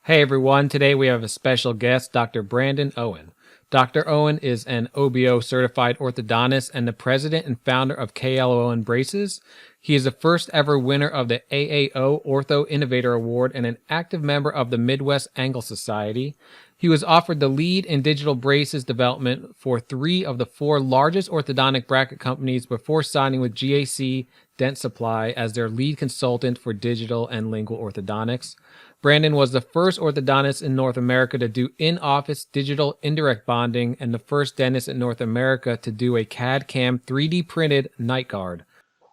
Hey everyone, today we have a special guest, Dr. Brandon Owen. Dr. Owen is an OBO certified orthodontist and the president and founder of KLOwen Braces. He is the first ever winner of the AAO Ortho Innovator Award and an active member of the Midwest Angle Society. He was offered the lead in digital braces development for 3 of the 4 largest orthodontic bracket companies before signing with GAC Dent Supply as their lead consultant for digital and lingual orthodontics. Brandon was the first orthodontist in North America to do in-office digital indirect bonding and the first dentist in North America to do a CAD/CAM 3D printed night guard.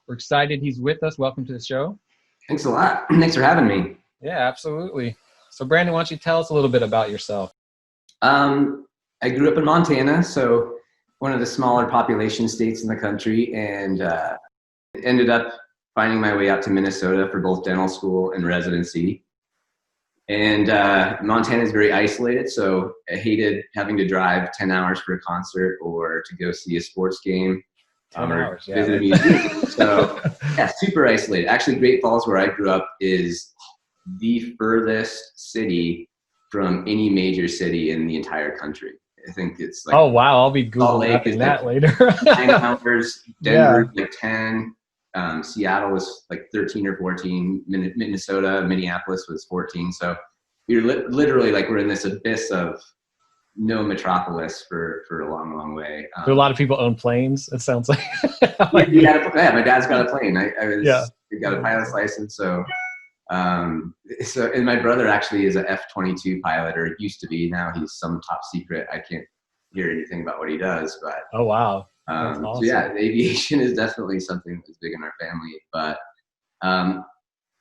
We're excited he's with us. Welcome to the show. Thanks a lot. Thanks for having me. Yeah, absolutely. So Brandon, why don't you tell us a little bit about yourself? I grew up in Montana, so one of the smaller population states in the country, and ended up finding my way out to Minnesota for both dental school and residency. And Montana is very isolated, so I hated having to drive 10 hours for a concert or to go see a sports game. 10 hours, yeah. Visit a museum. So yeah, super isolated. Actually, Great Falls, where I grew up, is the furthest city from any major city in the entire country. I think it's like, oh wow, I'll be Googling that later. 9 hours, Denver like 10, Seattle was like 13 or 14, Minnesota, Minneapolis was 14. So you're literally like, we're in this abyss of no metropolis for a long, long way. Do a lot of people own planes? It sounds like. Yeah, my dad's got a plane. I got a pilot's license. So, and my brother actually is a F-22 pilot, or used to be. Now he's some top secret. I can't hear anything about what he does, but. Oh, wow. Awesome. So yeah, aviation is definitely something that's big in our family. But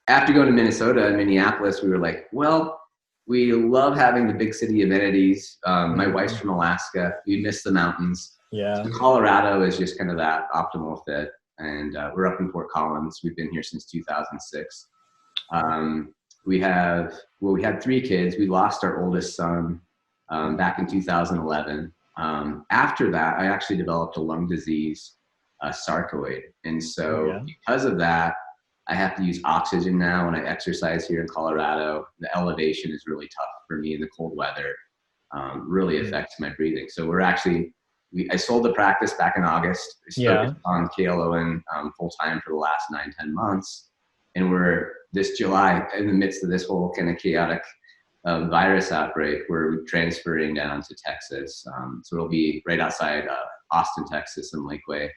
after going to Minnesota and Minneapolis, we were like, well, we love having the big city amenities. My wife's from Alaska. We miss the mountains. Yeah. So Colorado is just kind of that optimal fit. And we're up in Fort Collins. We've been here since 2006. We had 3 kids. We lost our oldest son back in 2011. After that, I actually developed a lung disease, sarcoid. And so because of that, I have to use oxygen now when I exercise here in Colorado. The elevation is really tough for me in the cold weather, really affects my breathing. So I sold the practice back in August. I focused on KLOwen full-time for the last 9-10 months. And we're this July, in the midst of this whole kind of chaotic virus outbreak, we're transferring down to Texas. So it'll be right outside Austin, Texas, in Lakeway.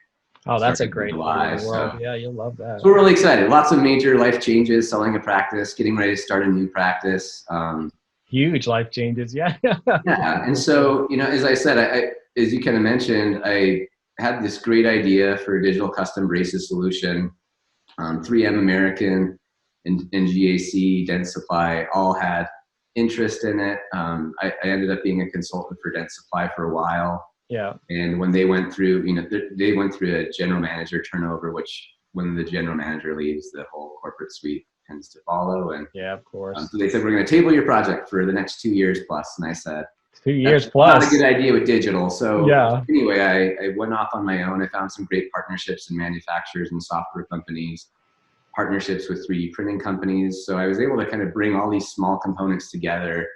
Oh, that's a great part of the world. Yeah, you'll love that. So we're really excited. Lots of major life changes, selling a practice, getting ready to start a new practice. Huge life changes, yeah. Yeah, and so, as I said, as you kind of mentioned, I had this great idea for a digital custom braces solution. 3M American and GAC Dent Supply all had interest in it. I ended up being a consultant for Dent Supply for a while. Yeah. And when they went through, they went through a general manager turnover, which when the general manager leaves, the whole corporate suite tends to follow. And yeah, of course. So they said, we're going to table your project for the next 2 years plus. And I said, 2 years plus. Not a good idea with digital. So yeah. Anyway, I went off on my own. I found some great partnerships in manufacturers and software companies, partnerships with 3D printing companies. So I was able to kind of bring all these small components together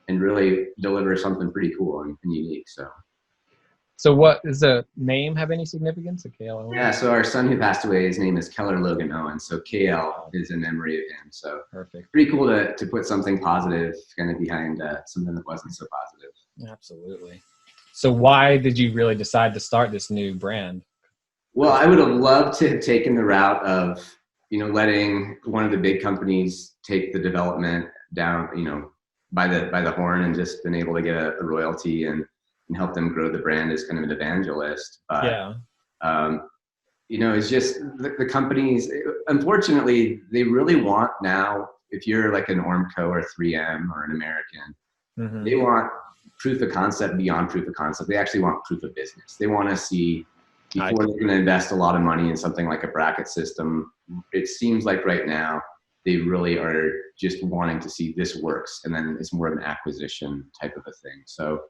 and really deliver something pretty cool and unique. So what does the name have any significance? KLO? Yeah, so our son who passed away, his name is Keller Logan Owen. So KL is in memory of him. So perfect. Pretty cool to put something positive kind of behind something that wasn't so positive. Absolutely. So why did you really decide to start this new brand? Well, I would have loved to have taken the route of, letting one of the big companies take the development down, by the horn, and just been able to get a royalty and help them grow the brand as kind of an evangelist. But, it's just the companies, unfortunately, they really want now, if you're like an Ormco or 3M or an American, they want proof of concept beyond proof of concept. They actually want proof of business. They want to see, before they're going to invest a lot of money in something like a bracket system, it seems like right now, they really are just wanting to see this works. And then it's more of an acquisition type of a thing. So,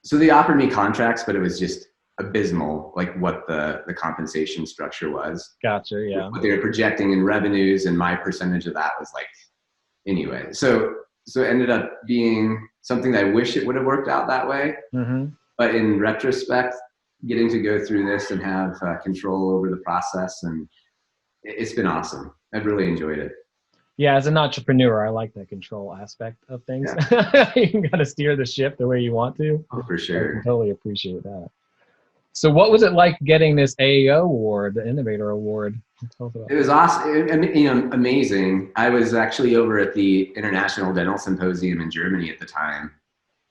so they offered me contracts, but it was just abysmal, like what the compensation structure was. Gotcha, yeah. What they were projecting in revenues, and my percentage of that was like, anyway. So so it ended up being something that I wish it would have worked out that way. But in retrospect, getting to go through this and have control over the process, and it's been awesome. I've really enjoyed it. Yeah, as an entrepreneur, I like the control aspect of things. Yeah. You got to steer the ship the way you want to. Oh, for I sure. can totally appreciate that. So what was it like getting this AAO award, the Innovator Award? It was awesome, amazing. I was actually over at the International Dental Symposium in Germany at the time,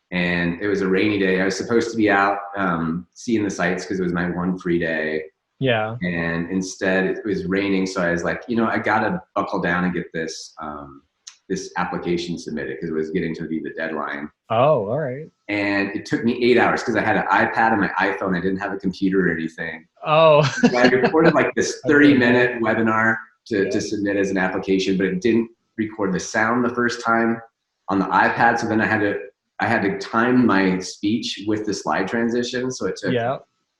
and it was a rainy day. I was supposed to be out seeing the sites because it was my one free day. Yeah. And instead it was raining. So I was like, I gotta buckle down and get this, this application submitted because it was getting to be the deadline. Oh, all right. And it took me 8 hours because I had an iPad and my iPhone. I didn't have a computer or anything. Oh. So I recorded like this 30-minute webinar to submit as an application, but it didn't record the sound the first time on the iPad. So then I had to time my speech with the slide transition. So it took,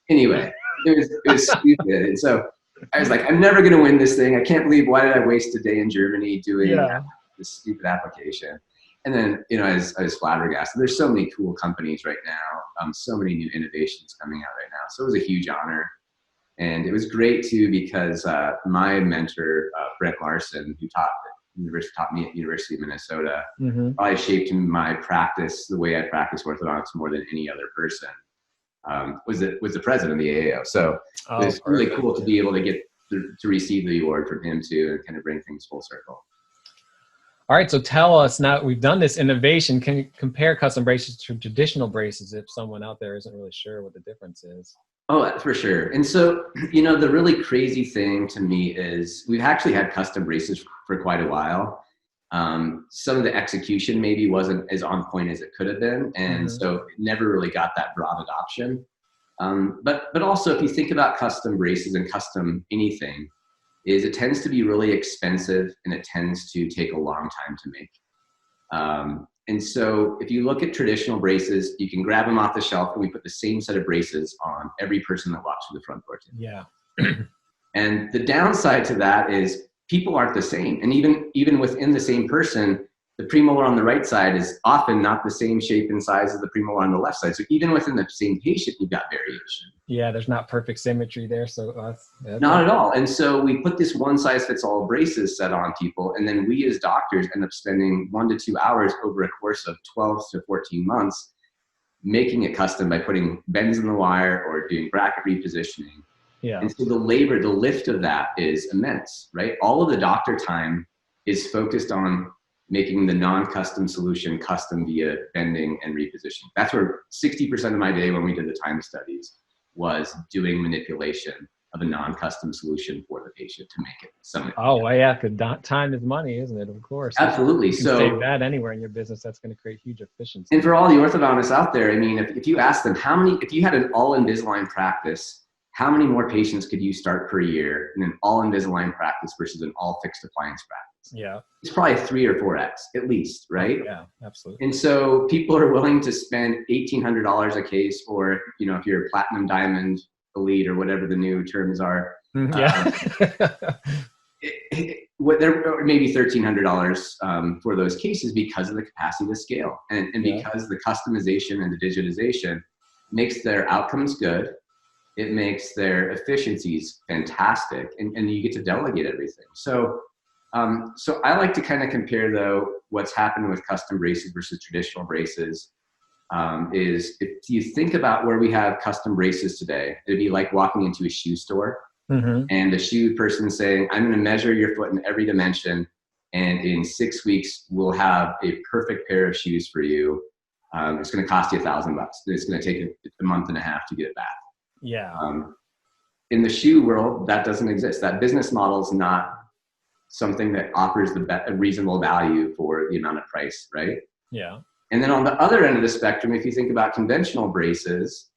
anyway, it was stupid. And so I was like, I'm never going to win this thing. I can't believe, why did I waste a day in Germany doing this stupid application? And then, I was flabbergasted. There's so many cool companies right now. So many new innovations coming out right now. So it was a huge honor. And it was great too, because my mentor, Brent Larson, who taught me at University of Minnesota, probably shaped my practice, the way I practice orthodontics more than any other person. Was the president of the AAO. So it was really cool to be able to get to receive the award from him too, and kind of bring things full circle. All right, so tell us, now we've done this innovation, can you compare custom braces to traditional braces if someone out there isn't really sure what the difference is? Oh, for sure. And so, the really crazy thing to me is we've actually had custom braces for quite a while. Some of the execution maybe wasn't as on point as it could have been. And so it never really got that broad adoption. But also, if you think about custom braces and custom anything, it tends to be really expensive and it tends to take a long time to make. And so if you look at traditional braces, you can grab them off the shelf and we put the same set of braces on every person that walks through the front door. Yeah. And the downside to that is people aren't the same. And even within the same person, the premolar on the right side is often not the same shape and size as the premolar on the left side. So even within the same patient, you've got variation. Yeah, there's not perfect symmetry there. So not at all. And so we put this one-size-fits-all braces set on people, and then we as doctors end up spending 1 to 2 hours over a course of 12 to 14 months making it custom by putting bends in the wire or doing bracket repositioning. Yeah. And so the lift of that is immense, right? All of the doctor time is focused on making the non-custom solution custom via bending and repositioning. That's where 60% of my day when we did the time studies was doing manipulation of a non-custom solution for the patient to make it something. Oh, well, yeah, because time is money, isn't it? Of course. Absolutely. You can save that anywhere in your business. That's going to create huge efficiency. And for all the orthodontists out there, I mean, if you ask them if you had an all Invisalign practice, how many more patients could you start per year in an all Invisalign practice versus an all fixed appliance practice? Yeah. It's probably 3 or 4x at least, right? Yeah, absolutely. And so people are willing to spend $1,800 a case, or, if you're a platinum, diamond, elite, or whatever the new terms are. Yeah. Or maybe $1,300 for those cases because of the capacity to scale. And because the customization and the digitization makes their outcomes good. It makes their efficiencies fantastic, and you get to delegate everything. So I like to kind of compare, though, what's happened with custom braces versus traditional braces. Is if you think about where we have custom braces today, it'd be like walking into a shoe store and the shoe person saying, I'm going to measure your foot in every dimension, and in 6 weeks, we'll have a perfect pair of shoes for you. It's going to cost you $1,000. It's going to take a month and a half to get it back. Yeah. In the shoe world, that doesn't exist. That business model is not something that offers a reasonable value for the amount of price, right? Yeah. And then on the other end of the spectrum, if you think about conventional braces,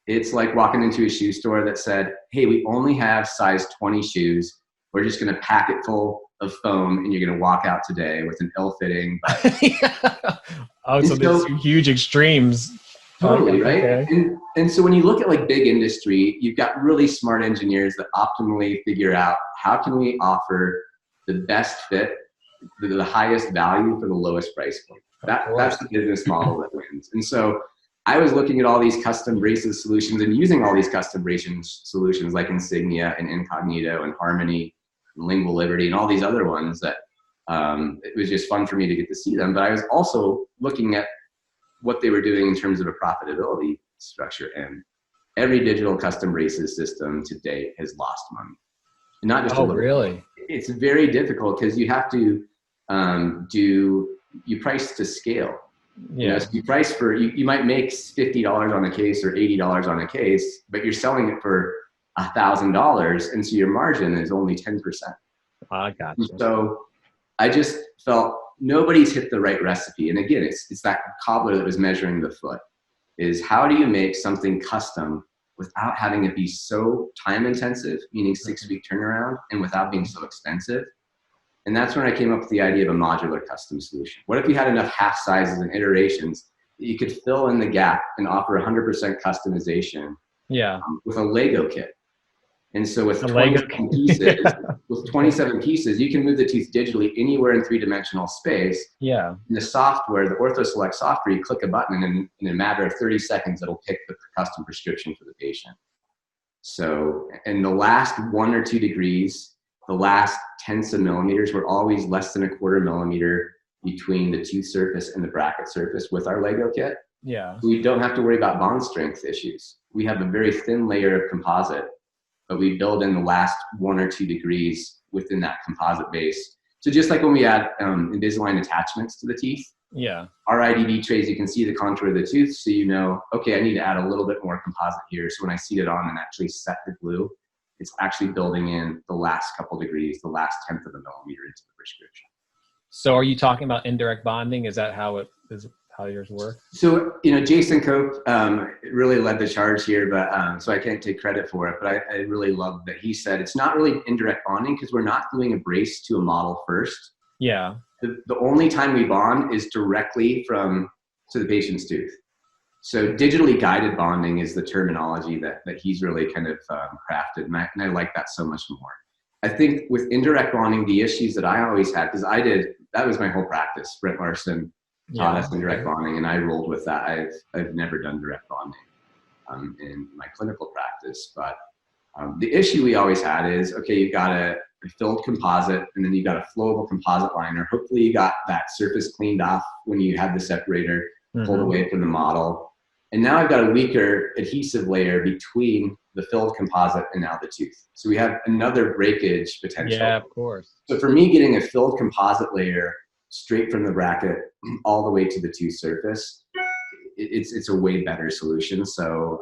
it's like walking into a shoe store that said, hey, we only have size 20 shoes. We're just going to pack it full of foam, and you're going to walk out today with an ill-fitting. So there's huge extremes. Totally, right? Okay. And so when you look at like big industry, you've got really smart engineers that optimally figure out how can we offer the best fit the highest value for the lowest price point. That's the business model that wins. And so I was looking at all these custom braces solutions and using all these custom braces solutions like Insignia and Incognito and Harmony and Lingual Liberty and all these other ones that it was just fun for me to get to see them. But I was also looking at what they were doing in terms of a profitability structure. And every digital custom braces system to date has lost money. And not just a little. Really? It's very difficult because you have to you price to scale. Yeah. You know, so you price for, you might make $50 on a case or $80 on a case, but you're selling it for $1,000. And so your margin is only 10%. I got you. So I just felt nobody's hit the right recipe. And again, it's that cobbler that was measuring the foot, is how do you make something custom without having it be so time intensive, meaning 6-week turnaround, and without being so expensive? And that's when I came up with the idea of a modular custom solution. What if you had enough half sizes and iterations that you could fill in the gap and offer 100% customization with a Lego kit? And so with 27 pieces, with 27 pieces, you can move the tooth digitally anywhere in 3-dimensional space. Yeah. In the software, the OrthoSelect software, you click a button and in a matter of 30 seconds, it'll pick the custom prescription for the patient. So in the last 1 or 2 degrees, the last tenths of millimeters were always less than 1/4 millimeter between the tooth surface and the bracket surface with our Lego kit. Yeah. We don't have to worry about bond strength issues. We have a very thin layer of composite, but we build in the last 1 or 2 degrees within that composite base. So just like when we add Invisalign attachments to the teeth, our IDB trays, you can see the contour of the tooth, so you know, okay, I need to add a little bit more composite here. So when I seat it on and actually set the glue, it's actually building in the last couple degrees, the last 1/10 of a millimeter into the prescription. So are you talking about indirect bonding? Is that how how yours work? So, you know, Jason Cope really led the charge here, but so I can't take credit for it, but I really love that he said it's not really indirect bonding because we're not doing a brace to a model first. Yeah. The only time we bond is directly to the patient's tooth. So digitally guided bonding is the terminology that he's really kind of crafted, and I like that so much more. I think with indirect bonding, the issues that I always had, because that was my whole practice. Brent Larson taught us indirect bonding, and I rolled with that. I've never done direct bonding in my clinical practice, but the issue we always had is, okay, you've got a filled composite, and then you've got a flowable composite liner. Hopefully you got that surface cleaned off when you had the separator pulled away from the model. And now I've got a weaker adhesive layer between the filled composite and now the tooth. So we have another breakage potential. Yeah, of course. So for me, getting a filled composite layer straight from the bracket all the way to the tooth surface, it's a way better solution. So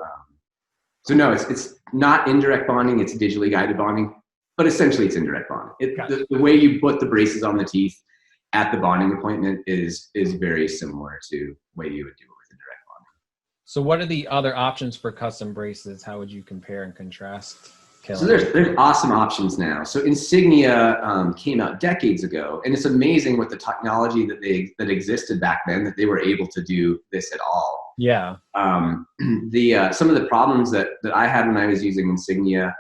no, it's not indirect bonding, it's digitally guided bonding, but essentially it's indirect bonding. The way you put the braces on the teeth at the bonding appointment is very similar to the way you would do it with indirect bonding. So what are the other options for custom braces? How would you compare and contrast? So there's awesome options now. So Insignia came out decades ago, and it's amazing with the technology that existed back then that they were able to do this at all. Yeah. Some of the problems that I had when I was using Insignia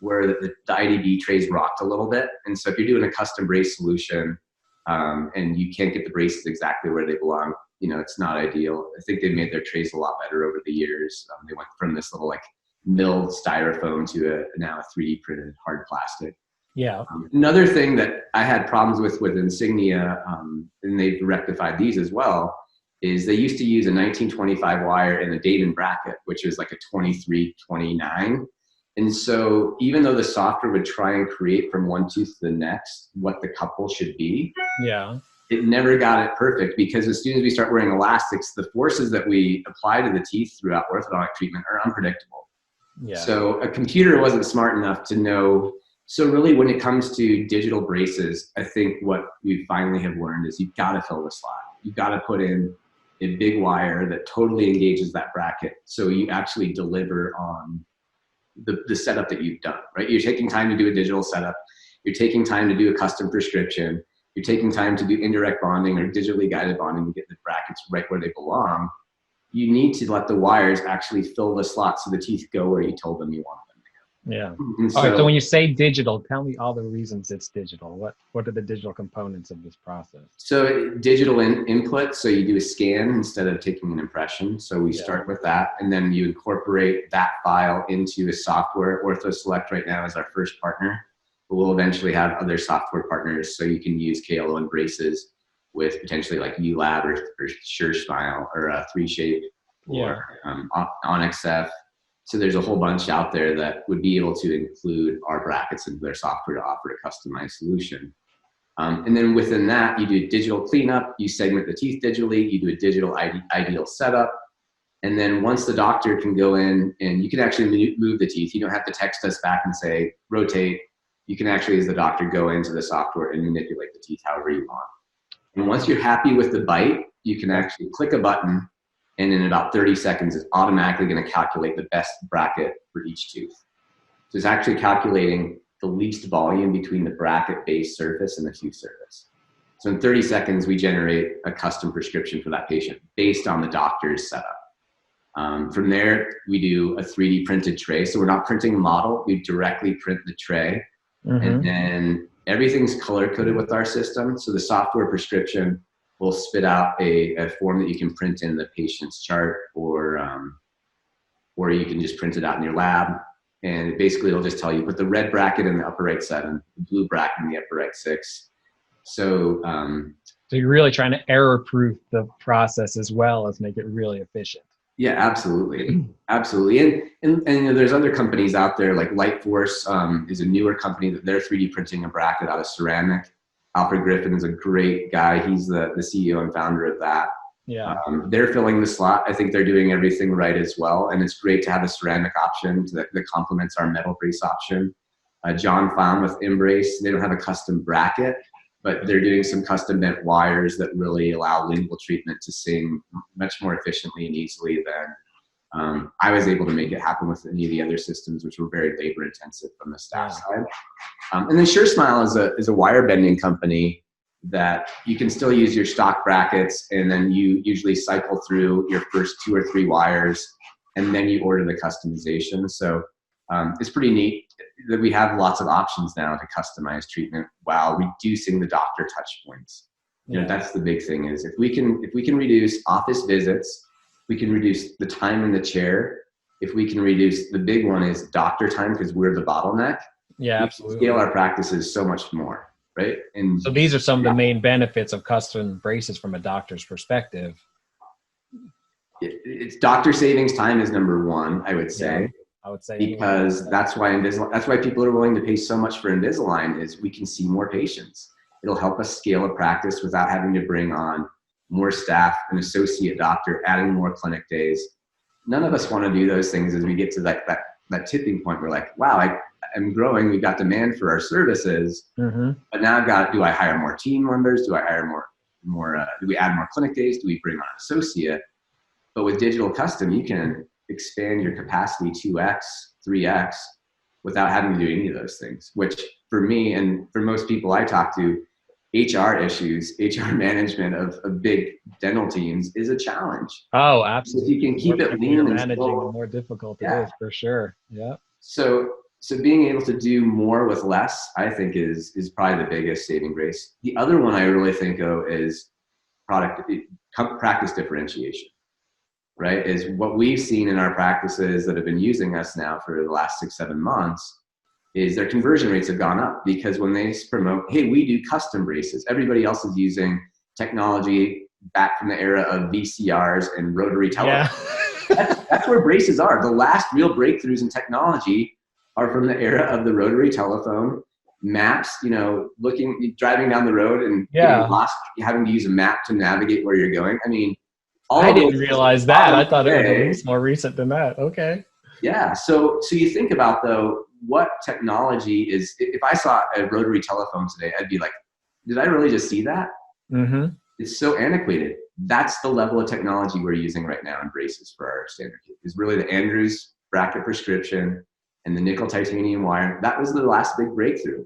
were that the IDB trays rocked a little bit, and so if you're doing a custom brace solution and you can't get the braces exactly where they belong, you know, it's not ideal. I think they've made their trays a lot better over the years. They went from this little like milled styrofoam to now a 3D printed hard plastic. Yeah. Another thing that I had problems with Insignia, and they've rectified these as well, is they used to use a 1925 wire in a Dayton bracket, which is like a 2329. And so even though the software would try and create from one tooth to the next what the couple should be, it never got it perfect, because as soon as we start wearing elastics, the forces that we apply to the teeth throughout orthodontic treatment are unpredictable. Yeah. So a computer wasn't smart enough to know. So really when it comes to digital braces, I think what we finally have learned is you've got to fill the slot. You've got to put in a big wire that totally engages that bracket, so you actually deliver on the setup that you've done, right? You're taking time to do a digital setup. You're taking time to do a custom prescription. You're taking time to do indirect bonding or digitally guided bonding to get the brackets right where they belong. You need to let the wires actually fill the slot so the teeth go where you told them you want them to go. Yeah. And All right. So so, when you say digital, tell me all the reasons it's digital. What are the digital components of this process? digital input, so you do a scan instead of taking an impression. So we Yeah. start with that, and then you incorporate that file into a software. OrthoSelect right now is our first partner, but we'll eventually have other software partners, so you can use KLOwen Braces with potentially like ULab or SureSmile or 3Shape Yeah. or OnXF. So there's a whole bunch out there that would be able to include our brackets into their software to offer a customized solution. And then within that, you do a digital cleanup, you segment the teeth digitally, you do a digital ideal setup. And then once the doctor can go in and you can actually move the teeth, you don't have to text us back and say, rotate. You can actually, as the doctor, go into the software and manipulate the teeth however you want. And once you're happy with the bite, you can actually click a button, and in about 30 seconds, it's automatically going to calculate the best bracket for each tooth. So it's actually calculating the least volume between the bracket base surface and the tooth surface. So in 30 seconds, we generate a custom prescription for that patient based on the doctor's setup. From there, we do a 3D printed tray. So we're not printing a model, we directly print the tray. And then everything's color coded with our system. So the software prescription will spit out a form that you can print in the patient's chart, or you can just print it out in your lab. And basically it'll just tell you, put the red bracket in the upper right 7, the blue bracket in the upper right 6. So, So you're really trying to error proof the process as well as make it really efficient. yeah, absolutely. Absolutely. And you know, there's other companies out there like Lightforce is a newer company that they're 3D printing a bracket out of ceramic. Alfred Griffin is a great guy. He's the CEO and founder of that. Yeah. They're filling the slot. I think they're doing everything right as well. And it's great to have a ceramic option that complements our metal brace option. John found with Embrace, they don't have a custom bracket, but they're doing some custom bent wires that really allow lingual treatment to sing much more efficiently and easily than I was able to make it happen with any of the other systems, which were very labor intensive from the staff side. And then SureSmile is a wire bending company that you can still use your stock brackets, and then you usually cycle through your first 2 or 3 wires, and then you order the customization. So it's pretty neat that we have lots of options now to customize treatment while reducing the doctor touch points. You know, that's the big thing, is if we can reduce office visits, we can reduce the time in the chair. If we can reduce, the big one is doctor time, because we're the bottleneck. Yeah, we absolutely. Scale our practices so much more. Right. And so these are some of the main benefits of custom braces from a doctor's perspective. It's doctor savings time is number one, I would say. Yeah, I would say, because that's why people are willing to pay so much for Invisalign, is we can see more patients. It'll help us scale a practice without having to bring on more staff, an associate doctor, adding more clinic days. None of us want to do those things as we get to that tipping point. We're like, wow, I'm growing. We've got demand for our services, but now do I hire more team members? Do I hire more? Do we add more clinic days? Do we bring on an associate? But with digital custom, you can expand your capacity 2x, 3x without having to do any of those things, which for me and for most people I talk to, HR management of big dental teams is a challenge. Oh, absolutely. If you can keep it lean and managing, the more difficult it is, for sure. Yeah. So being able to do more with less, I think is probably the biggest saving grace. The other one I really think of is practice differentiation, right? Is what we've seen in our practices that have been using us now for the last 6-7 months, is their conversion rates have gone up, because when they promote, hey, we do custom braces, everybody else is using technology back from the era of VCRs and rotary telephones. Yeah. That's where braces are. The last real breakthroughs in technology are from the era of the rotary telephone, maps, driving down the road and getting lost, having to use a map to navigate where you're going. I mean, I didn't realize that. I thought it was at least more recent than that. Okay. Yeah. So you think about, though, what technology is, if I saw a rotary telephone today, I'd be like, did I really just see that? It's so antiquated. That's the level of technology we're using right now in braces for our standard kit, is really the Andrews bracket prescription and the nickel titanium wire. That was the last big breakthrough.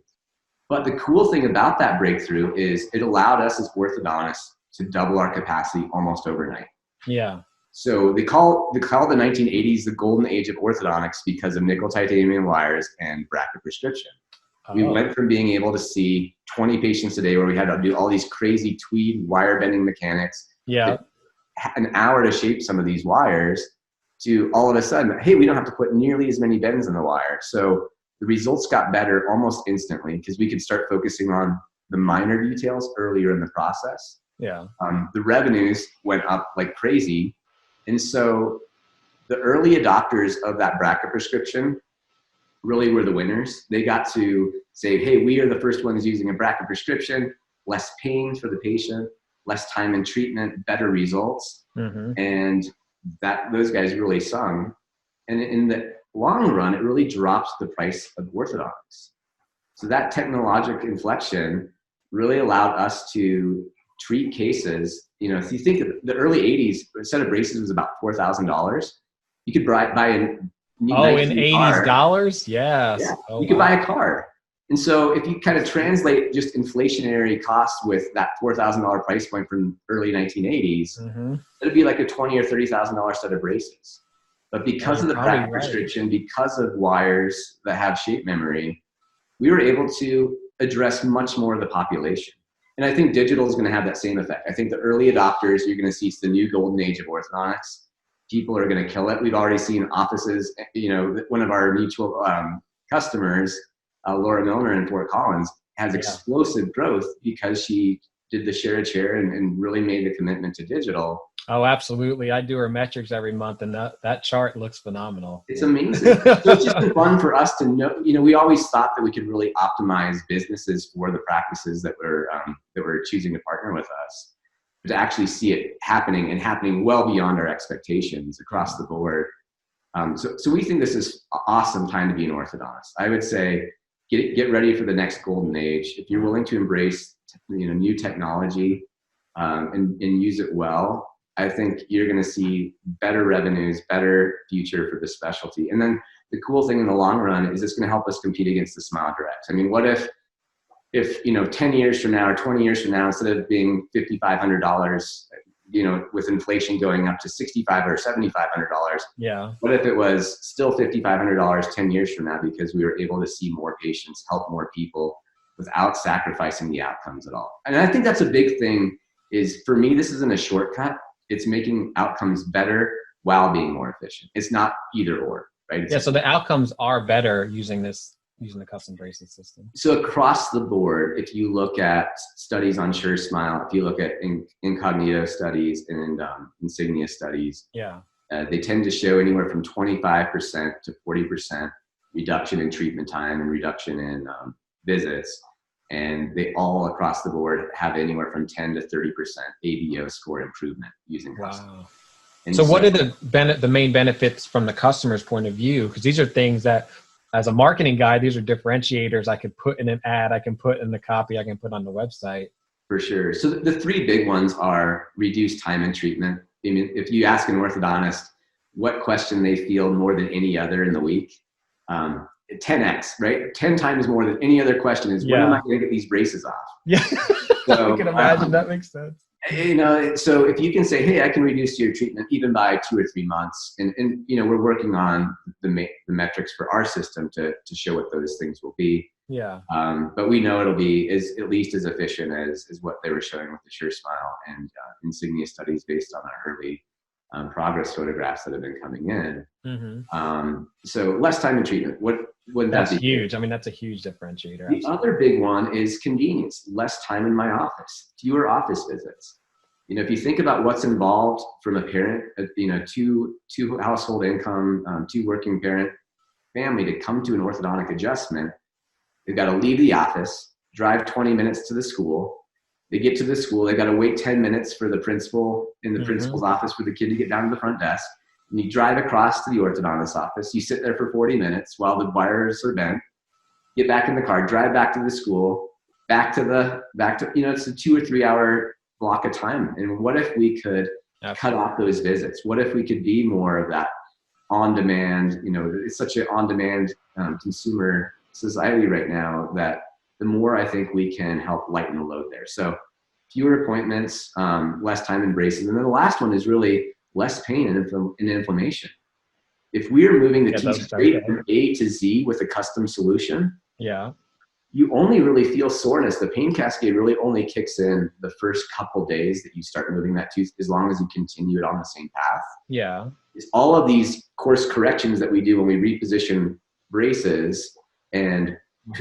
But the cool thing about that breakthrough is it allowed us as orthodontists to double our capacity almost overnight. Yeah. So they call the 1980s the golden age of orthodontics because of nickel titanium wires and bracket prescription. We went from being able to see 20 patients a day where we had to do all these crazy tweed wire bending mechanics. Yeah. An hour to shape some of these wires to all of a sudden, hey, we don't have to put nearly as many bends in the wire. So the results got better almost instantly because we could start focusing on the minor details earlier in the process. Yeah. The revenues went up like crazy. And so the early adopters of that bracket prescription really were the winners. They got to say, hey, we are the first ones using a bracket prescription, less pain for the patient, less time in treatment, better results. And those guys really sung. And in the long run, it really drops the price of orthodontics. So that technological inflection really allowed us to treat cases. You know, if you think of the early 80s, a set of braces was about $4,000. You could buy a new in 80s dollars? Yes. Yeah, you could buy a car. And so if you kind of translate just inflationary costs with that $4,000 price point from early 1980s, it'd be like a $20,000 or $30,000 set of braces. But because of the bracket prescription, because of wires that have shape memory, we were able to address much more of the population. And I think digital is going to have that same effect. I think the early adopters, you're going to see the new golden age of orthodontics. People are going to kill it. We've already seen offices, you know, one of our mutual customers, Laura Milner in Fort Collins, has explosive growth because she did the share a chair and really made the commitment to digital. Oh, absolutely. I do her metrics every month, and that chart looks phenomenal. It's amazing. So it's just been fun for us to know, you know, we always thought that we could really optimize businesses for the practices that were choosing to partner with us. But to actually see it happening and happening well beyond our expectations across the board. So we think this is an awesome time to be an orthodontist. I would say get ready for the next golden age. If you're willing to embrace, you know, new technology and use it well, I think you're going to see better revenues, better future for the specialty. And then the cool thing in the long run is it's going to help us compete against the Smile Directs. I mean, what if you know, 10 years from now or 20 years from now, instead of being $5,500, you know, with inflation going up to $6,500 or $7,500, what if it was still $5,500 10 years from now because we were able to see more patients, help more people without sacrificing the outcomes at all? And I think that's a big thing. Is for me, this isn't a shortcut. It's making outcomes better while being more efficient. It's not either or, right? So the outcomes are better using the custom braces system. So across the board, if you look at studies on Sure Smile, if you look at incognito studies and insignia studies, they tend to show anywhere from 25% to 40% reduction in treatment time and reduction in visits. And they all across the board have anywhere from 10 to 30% ABO score improvement using custom. So what are the main benefits from the customer's point of view? Because these are things that, as a marketing guy, these are differentiators I could put in an ad, I can put in the copy, I can put on the website. For sure. So the three big ones are reduced time in treatment. I mean, if you ask an orthodontist what question they feel more than any other in the week, 10x, right? 10 times more than any other question is, when am I going to get these braces off? Yeah, so, I can imagine that makes sense. You know, so if you can say, hey, I can reduce your treatment even by 2 or 3 months, and you know, we're working on the metrics for our system to show what those things will be. But we know it'll be at least as efficient as what they were showing with the Sure Smile and insignia studies based on our early progress photographs that have been coming in. So less time in treatment. That's huge. I mean, that's a huge differentiator. The other big one is convenience. Less time in my office, fewer office visits. You know, if you think about what's involved from a parent, you know, two household income, 2 working parent family to come to an orthodontic adjustment, they've got to leave the office, drive 20 minutes to the school. They get to the school, they got to wait 10 minutes for the principal in the principal's office for the kid to get down to the front desk. And you drive across to the orthodontist's office. You sit there for 40 minutes while the wires are bent. Get back in the car, drive back to the school, back to you know, it's a 2 or 3 hour block of time. And what if we could cut off those visits? What if we could be more of that on demand? You know, it's such an on demand consumer society right now that the more I think we can help lighten the load there. So fewer appointments, less time in braces. And then the last one is really less pain and inflammation. If we are moving the teeth straight from A to Z with a custom solution, you only really feel soreness. The pain cascade really only kicks in the first couple days that you start moving that tooth, as long as you continue it on the same path. It's all of these course corrections that we do when we reposition braces and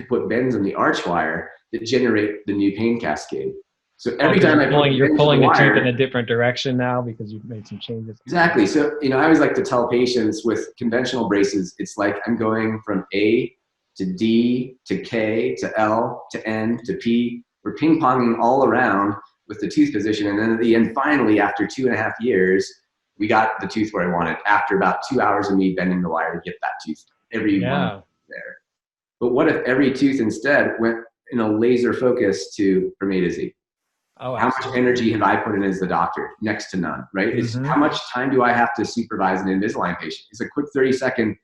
put bends in the arch wire that generate the new pain cascade. So every time you're pulling the tooth in a different direction now because you've made some changes. Exactly. So, I always like to tell patients with conventional braces, it's like I'm going from A to D to K to L to N to P. We're ping-ponging all around with the tooth position. And then at the end, finally, after 2.5 years, we got the tooth where I wanted after about 2 hours of me bending the wire to get that tooth every one there. But what if every tooth instead went in a laser focus from A to Z? How much energy have I put in as the doctor? Next to none, right? It's how much time do I have to supervise an Invisalign patient? It's a quick 30-second,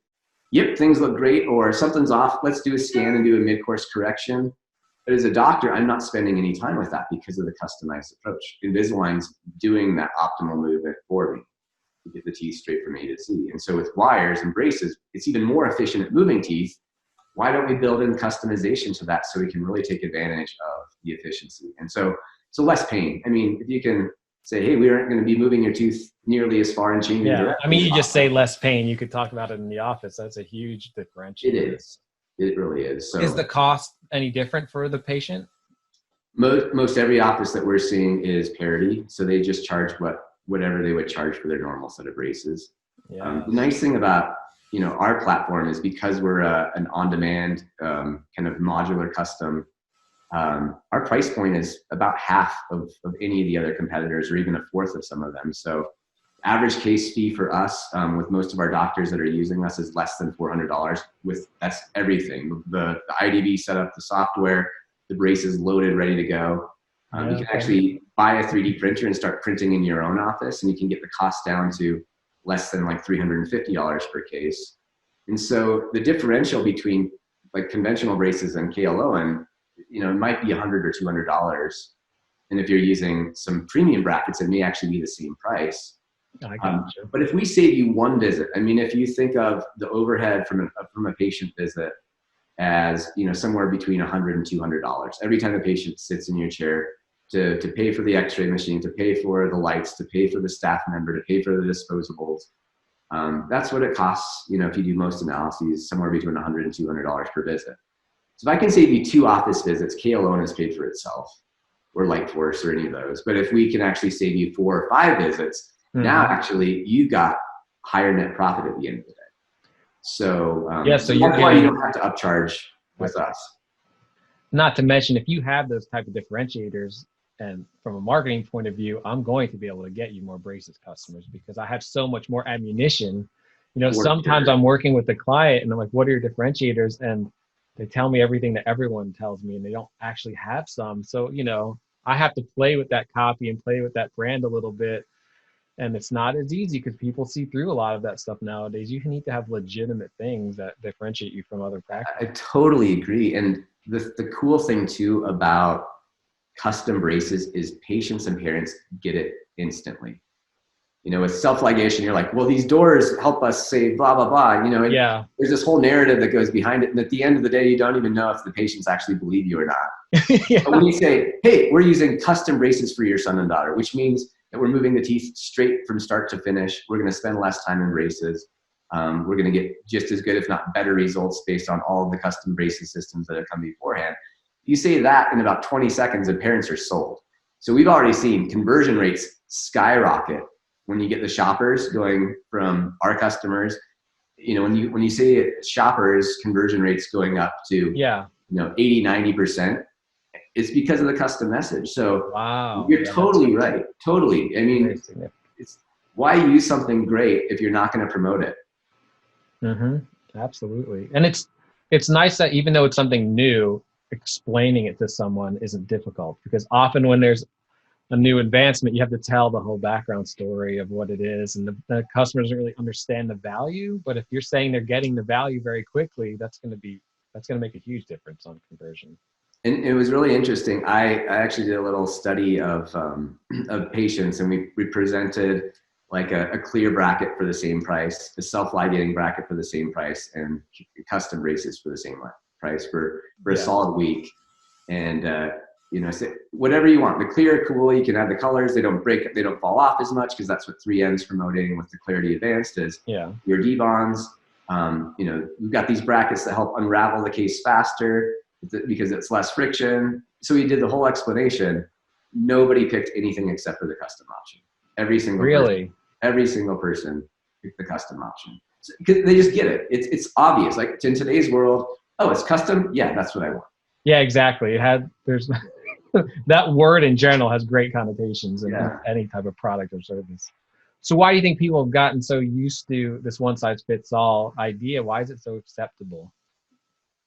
yep, things look great, or something's off, let's do a scan and do a mid-course correction. But as a doctor, I'm not spending any time with that because of the customized approach. Invisalign's doing that optimal movement for me to get the teeth straight from A to Z. And so with wires and braces, it's even more efficient at moving teeth. Why don't we build in customization to that so we can really take advantage of the efficiency? And so less pain. I mean, if you can say, hey, we aren't going to be moving your tooth nearly as far and changing. I mean, you just say less pain. You could talk about it in the office. That's a huge differentiator. It is. It really is. So is the cost any different for the patient? Most every office that we're seeing is parity. So they just charge whatever they would charge for their normal set of braces. The nice thing about, our platform is because we're an on-demand kind of modular custom, our price point is about half of any of the other competitors, or even a fourth of some of them. So average case fee for us with most of our doctors that are using us is less than $400. That's everything. The IDB set up, the software, the braces loaded, ready to go. You can actually buy a 3D printer and start printing in your own office, and you can get the cost down to less than like $350 per case. And so the differential between like conventional braces and KLOwen, it might be $100 or $200. And if you're using some premium brackets, it may actually be the same price. I got you. But if we save you one visit, I mean, if you think of the overhead from a patient visit as, somewhere between $100 and $200, every time a patient sits in your chair to pay for the x-ray machine, to pay for the lights, to pay for the staff member, to pay for the disposables. That's what it costs, if you do most analyses, somewhere between $100 and $200 per visit. So if I can save you 2 office visits, KLOwen has paid for itself, or Lightforce or any of those. But if we can actually save you 4 or 5 visits, now actually you got higher net profit at the end of the day. So, so that's why you don't have to upcharge with us. Not to mention, if you have those type of differentiators, and from a marketing point of view, I'm going to be able to get you more braces customers because I have so much more ammunition. Sometimes I'm working with the client and I'm like, what are your differentiators? And they tell me everything that everyone tells me, and they don't actually have some. So, I have to play with that copy and play with that brand a little bit. And it's not as easy because people see through a lot of that stuff nowadays. You need to have legitimate things that differentiate you from other practices. I totally agree. And the cool thing too about custom braces is patients and parents get it instantly. With self-ligation, you're like, well, these doors help us say blah, blah, blah. There's this whole narrative that goes behind it. And at the end of the day, you don't even know if the patients actually believe you or not. But when you say, hey, we're using custom braces for your son and daughter, which means that we're moving the teeth straight from start to finish. We're going to spend less time in braces. We're going to get just as good, if not better results based on all of the custom braces systems that have come beforehand. You say that in about 20 seconds and parents are sold. So we've already seen conversion rates skyrocket when you get the shoppers going from our customers. When you say shoppers, conversion rates going up to 80-90%, it's because of the custom message. So you're totally right. Totally. I mean, it's why use something great if you're not going to promote it? Absolutely. And it's nice that even though it's something new, explaining it to someone isn't difficult, because often when there's a new advancement, you have to tell the whole background story of what it is, and the customers don't really understand the value. But if you're saying they're getting the value very quickly, that's going to make a huge difference on conversion. And it was really interesting. I actually did a little study of patients, and we presented like a clear bracket for the same price, a self-ligating bracket for the same price, and custom braces for the same price for a solid week. And so whatever you want. The clear, cool, you can have the colors. They don't break, they don't fall off as much, because that's what 3M's promoting with the Clarity Advanced is your D-bonds. We've got these brackets that help unravel the case faster because it's less friction. So we did the whole explanation. Nobody picked anything except for the custom option. Every single person picked the custom option. So, because they just get it. It's obvious. Like in today's world, oh, it's custom. Yeah, that's what I want. Yeah, exactly. There's that word in general has great connotations in any type of product or service. So why do you think people have gotten so used to this one size fits all idea? Why is it so acceptable?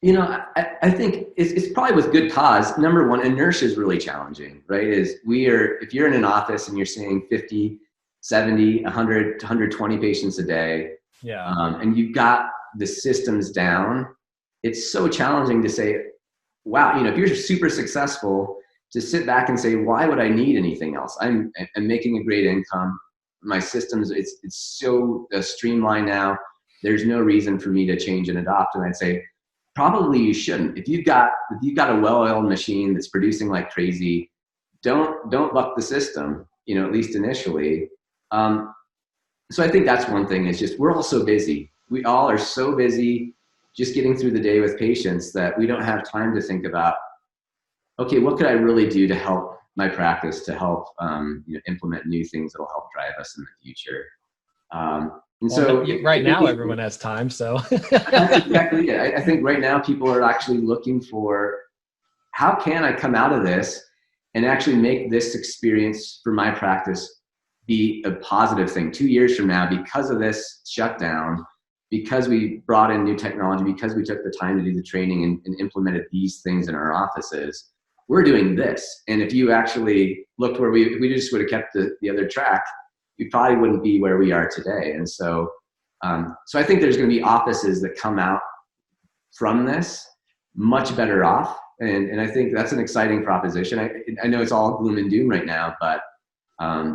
I think it's probably with good cause. Number one, inertia is really challenging, right? If you're in an office and you're seeing 50, 70, 100, 120 patients a day, and you've got the systems down, it's so challenging to say, wow, if you're super successful, to sit back and say, why would I need anything else? I'm making a great income. My systems, it's so streamlined now. There's no reason for me to change and adopt. And I'd say, probably you shouldn't. If you've got a well-oiled machine that's producing like crazy, don't buck the system, at least initially. So I think that's one thing, is just, we're all so busy. We all are so busy just getting through the day with patients that we don't have time to think about, okay, what could I really do to help my practice, to help implement new things that'll help drive us in the future. Right now everyone has time, so. That's exactly it. I think right now people are actually looking for, how can I come out of this and actually make this experience for my practice be a positive thing 2 years from now, because of this shutdown, because we brought in new technology, because we took the time to do the training and implemented these things in our offices. We're doing this. And if you actually looked where if we just would have kept the other track, we probably wouldn't be where we are today. And so I think there's going to be offices that come out from this much better off. And I think that's an exciting proposition. I know it's all gloom and doom right now, but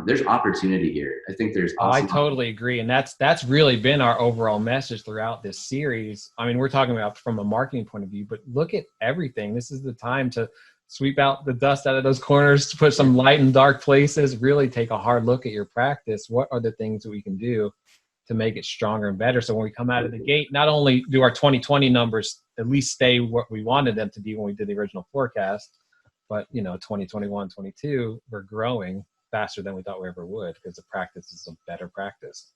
there's opportunity here. I think there's I totally agree. And that's really been our overall message throughout this series. I mean, we're talking about from a marketing point of view, but look at everything. This is the time to sweep out the dust out of those corners, to put some light in dark places, really take a hard look at your practice. What are the things that we can do to make it stronger and better? So when we come out of the gate, not only do our 2020 numbers at least stay what we wanted them to be when we did the original forecast, but 2021, 22, we're growing faster than we thought we ever would, because the practice is a better practice.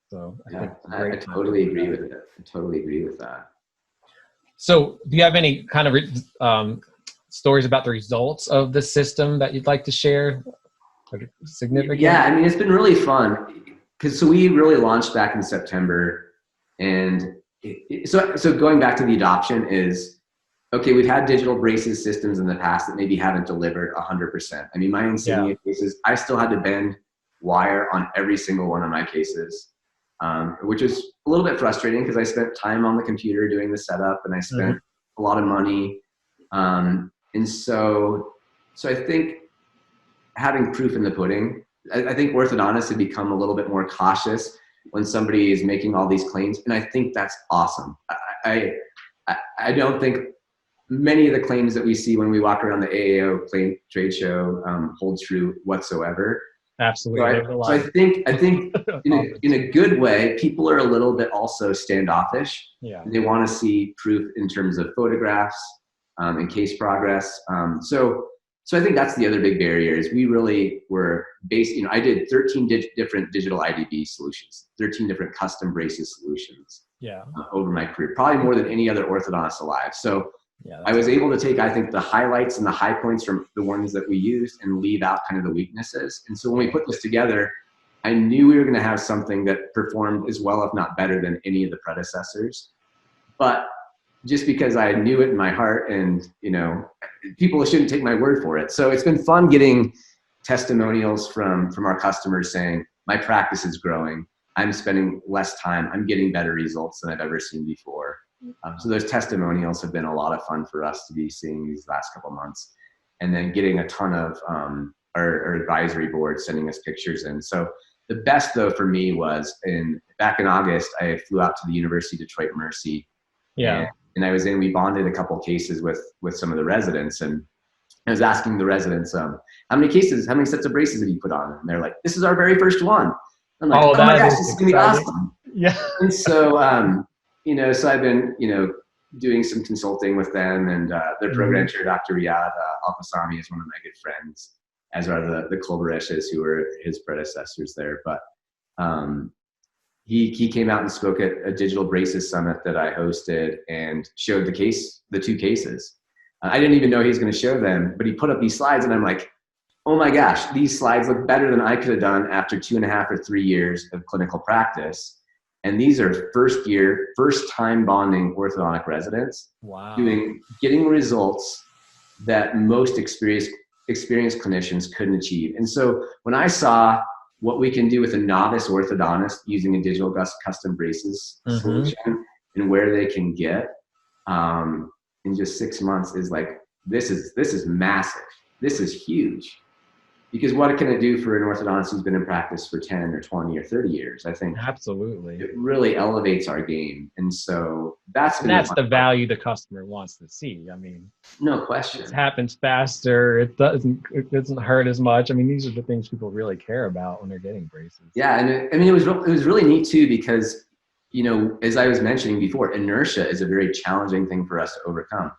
So I totally agree with it. I totally agree with that. So do you have any kind of stories about the results of the system that you'd like to share? Significant? Yeah, I mean, it's been really fun, because we really launched back in September, and so going back to the adoption is, okay, we've had digital braces systems in the past that maybe haven't delivered 100%. I mean, my Insignia cases, I still had to bend wire on every single one of my cases, which is a little bit frustrating, because I spent time on the computer doing the setup, and I spent a lot of money. And so I think having proof in the pudding, I think orthodontists have become a little bit more cautious when somebody is making all these claims. And I think that's awesome. I don't think many of the claims that we see when we walk around the AAO claim trade show hold true whatsoever. Absolutely. So I think in a good way, people are a little bit also standoffish. Yeah. They want to see proof in terms of photographs and case progress. So I think that's the other big barrier, is we really were based, I did 13 different digital IDB solutions, 13 different custom braces solutions over my career, probably more than any other orthodontist alive. So I was able to take, I think, the highlights and the high points from the ones that we used and leave out kind of the weaknesses. And so when we put this together, I knew we were going to have something that performed as well, if not better, than any of the predecessors. But just because I knew it in my heart, and people shouldn't take my word for it. So it's been fun getting testimonials from our customers saying, my practice is growing, I'm spending less time, I'm getting better results than I've ever seen before. So those testimonials have been a lot of fun for us to be seeing these last couple months, and then getting a ton of our advisory board sending us pictures in. So The best though for me was back in August, I flew out to the University of Detroit Mercy. Yeah. And we bonded a couple cases with some of the residents, and I was asking the residents, how many sets of braces have you put on? And they're like, this is our very first one. I'm like, oh my gosh, this is gonna be awesome. Yeah. And so, so I've been, doing some consulting with them, and their program chair, Dr. Riyad Al-Qassami, is one of my good friends, as are the Kulbareshes, who were his predecessors there. But he came out and spoke at a digital braces summit that I hosted and showed the two cases. I didn't even know he was going to show them, but he put up these slides, and I'm like, oh my gosh, these slides look better than I could have done after 2.5 or 3 years of clinical practice. And these are first time bonding orthodontic residents. Wow. Getting results that most experienced clinicians couldn't achieve. And so when I saw what we can do with a novice orthodontist using a digital custom braces solution, and where they can get in just 6 months, is like, this is massive. This is huge. Because what can it do for an orthodontist who's been in practice for 10 or 20 or 30 years? I think absolutely it really elevates our game. And so that's the value the customer wants to see. I mean, no question. It happens faster. It doesn't hurt as much. I mean, these are the things people really care about when they're getting braces. Yeah, and it was really neat too, because as I was mentioning before, inertia is a very challenging thing for us to overcome.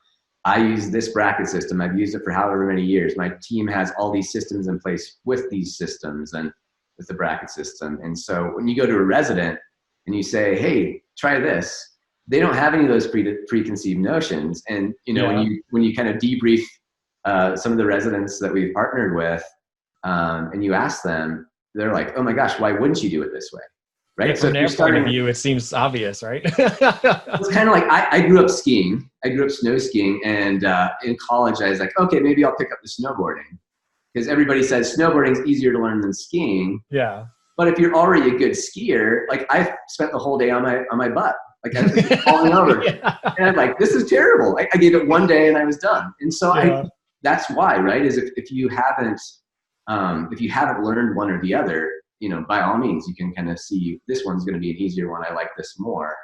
I use this bracket system. I've used it for however many years. My team has all these systems in place with these systems and with the bracket system. And so when you go to a resident and you say, hey, try this, they don't have any of those preconceived notions. And when you kind of debrief some of the residents that we've partnered with, and you ask them, they're like, oh my gosh, why wouldn't you do it this way? Right? Yeah, so from their point of view, it seems obvious, right? It's kind of like, I grew up skiing. I grew up snow skiing, and in college I was like, okay, maybe I'll pick up the snowboarding, because everybody says snowboarding is easier to learn than skiing. Yeah. But if you're already a good skier, like, I spent the whole day on my butt, like I was like falling over, and I'm like, this is terrible. I gave it one day and I was done. And so that's why, right? Is if you haven't learned one or the other, by all means, you can kind of see this one's going to be an easier one. I like this more.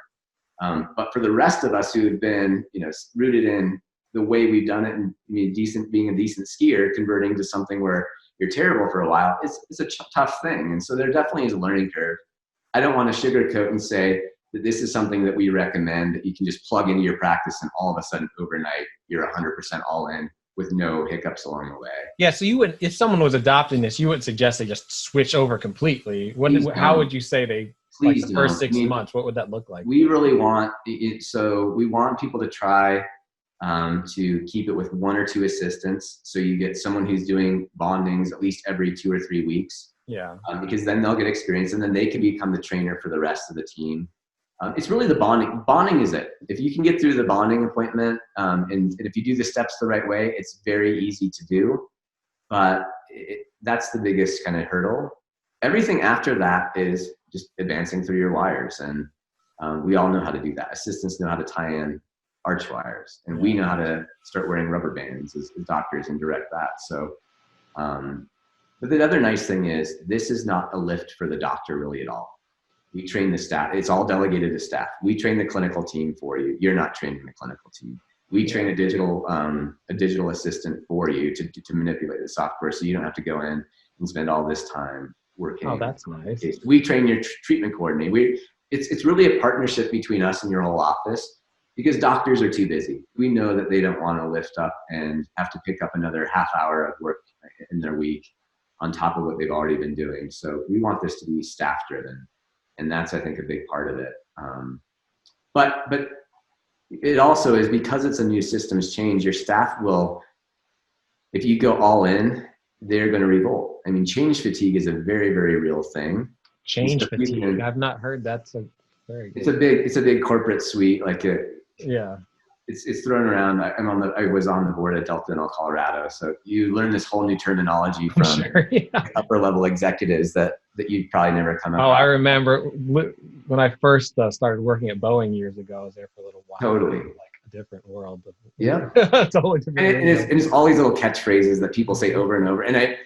But for the rest of us who have been, rooted in the way we've done it, and being a decent skier, converting to something where you're terrible for a while, it's a tough thing. And so there definitely is a learning curve. I don't want to sugarcoat and say that this is something that we recommend that you can just plug into your practice and all of a sudden overnight you're 100% all in, with no hiccups along the way. Yeah, so you would, if someone was adopting this, you wouldn't suggest they just switch over completely. How would you say they, like the first 6 months, what would that look like? We really want it, so we want people to try to keep it with 1 or 2 assistants. So you get someone who's doing bondings at least every 2 or 3 weeks. Yeah. Because then they'll get experience, and then they can become the trainer for the rest of the team. It's really the bonding. Bonding is it. If you can get through the bonding appointment, and if you do the steps the right way, it's very easy to do. But that's the biggest kind of hurdle. Everything after that is just advancing through your wires, and we all know how to do that. Assistants know how to tie in arch wires, and we know how to start wearing rubber bands as doctors and direct that. So, but the other nice thing is, this is not a lift for the doctor really at all. We train the staff. It's all delegated to staff. We train the clinical team for you. You're not training the clinical team. We train a digital assistant for you to manipulate the software, so you don't have to go in and spend all this time working. Oh, that's nice. We train your treatment coordinator. It's really a partnership between us and your whole office, because doctors are too busy. We know that they don't want to lift up and have to pick up another half hour of work in their week on top of what they've already been doing. So we want this to be staff driven. And that's, I think, a big part of it. But it also is, because it's a new systems change, your staff will, if you go all in, they're going to revolt. I mean, change fatigue is a very, very real thing. Change fatigue. I've not heard that. So very good. It's a big corporate suite. Yeah. It's thrown around. I was on the board at Delta Dental, Colorado. So you learn this whole new terminology from upper level executives that you'd probably never come across. Oh, I remember when I first started working at Boeing years ago. I was there for a little while. Totally. Like a different world. Yeah. Totally different. And it's all these little catchphrases that people say over and over. And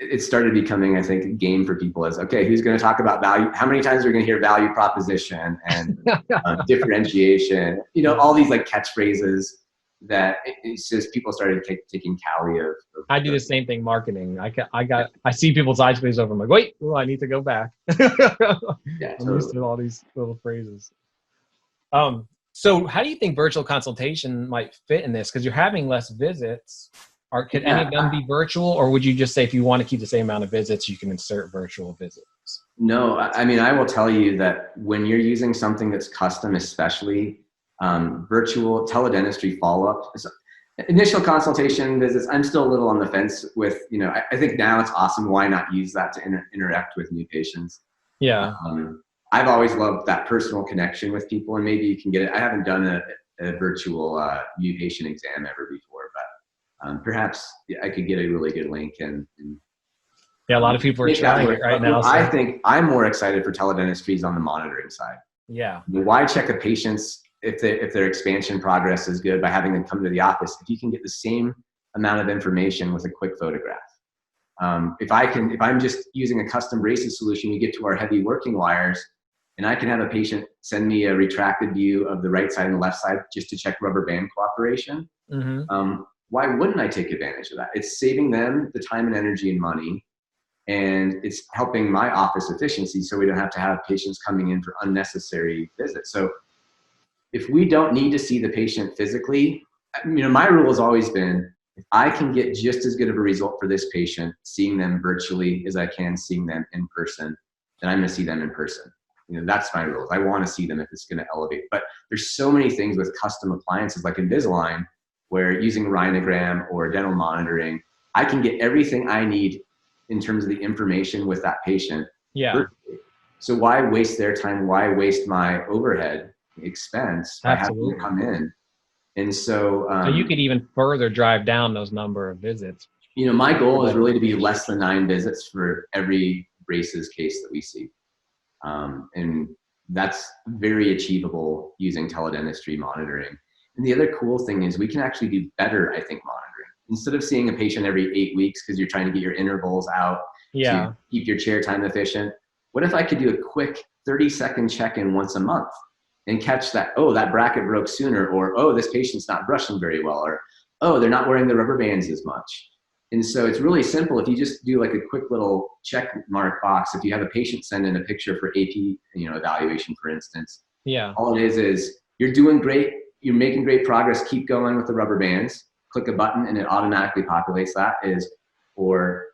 it started becoming, I think, a game for people as, okay, who's going to talk about value? How many times are we going to hear value proposition and differentiation? You know, all these like catchphrases that it's just people started taking tally of I do the same thing marketing. I see people's eyes glaze over. I'm like, wait, oh, I need to go back. Yeah, I'm used to all these little phrases. So how do you think virtual consultation might fit in this? Because you're having less visits. Could any of them be virtual, or would you just say if you want to keep the same amount of visits, you can insert virtual visits? No, I mean, I will tell you that when you're using something that's custom, especially virtual teledentistry follow-up, initial consultation visits, I'm still a little on the fence with, you know, I think now it's awesome. Why not use that to interact with new patients? Yeah. I've always loved that personal connection with people, and maybe you can get it. I haven't done a virtual new patient exam ever before, but perhaps I could get a really good link and yeah, a lot of people are trying it right now. So. I think I'm more excited for teledentistry on the monitoring side. Yeah. Why check a patient's if their expansion progress is good by having them come to the office if you can get the same amount of information with a quick photograph? If I'm just using a custom braces solution, you get to our heavy working wires, and I can have a patient send me a retracted view of the right side and the left side just to check rubber band cooperation. Mm-hmm. Why wouldn't I take advantage of that? It's saving them the time and energy and money, and it's helping my office efficiency so we don't have to have patients coming in for unnecessary visits. So if we don't need to see the patient physically, you know, my rule has always been, if I can get just as good of a result for this patient seeing them virtually as I can seeing them in person, then I'm going to see them in person. You know, that's my rules. I want to see them if it's going to elevate. But there's so many things with custom appliances like Invisalign, where using rhinogram or dental monitoring, I can get everything I need in terms of the information with that patient. Yeah. Virtually. So why waste their time? Why waste my overhead expense by having them come in? And so, so you could even further drive down those number of visits. You know, my goal is really to be less than 9 visits for every braces case that we see. And that's very achievable using teledentistry monitoring. And the other cool thing is we can actually do better, I think, monitoring. Instead of seeing a patient every 8 weeks because you're trying to get your intervals out to keep your chair time efficient, what if I could do a quick 30-second check-in once a month and catch that, oh, that bracket broke sooner, or, oh, this patient's not brushing very well, or, oh, they're not wearing the rubber bands as much. And so it's really simple. If you just do like a quick little check mark box, if you have a patient send in a picture for AP, you know, evaluation, for instance, all it is you're doing great, you're making great progress, keep going with the rubber bands, click a button and it automatically populates that or,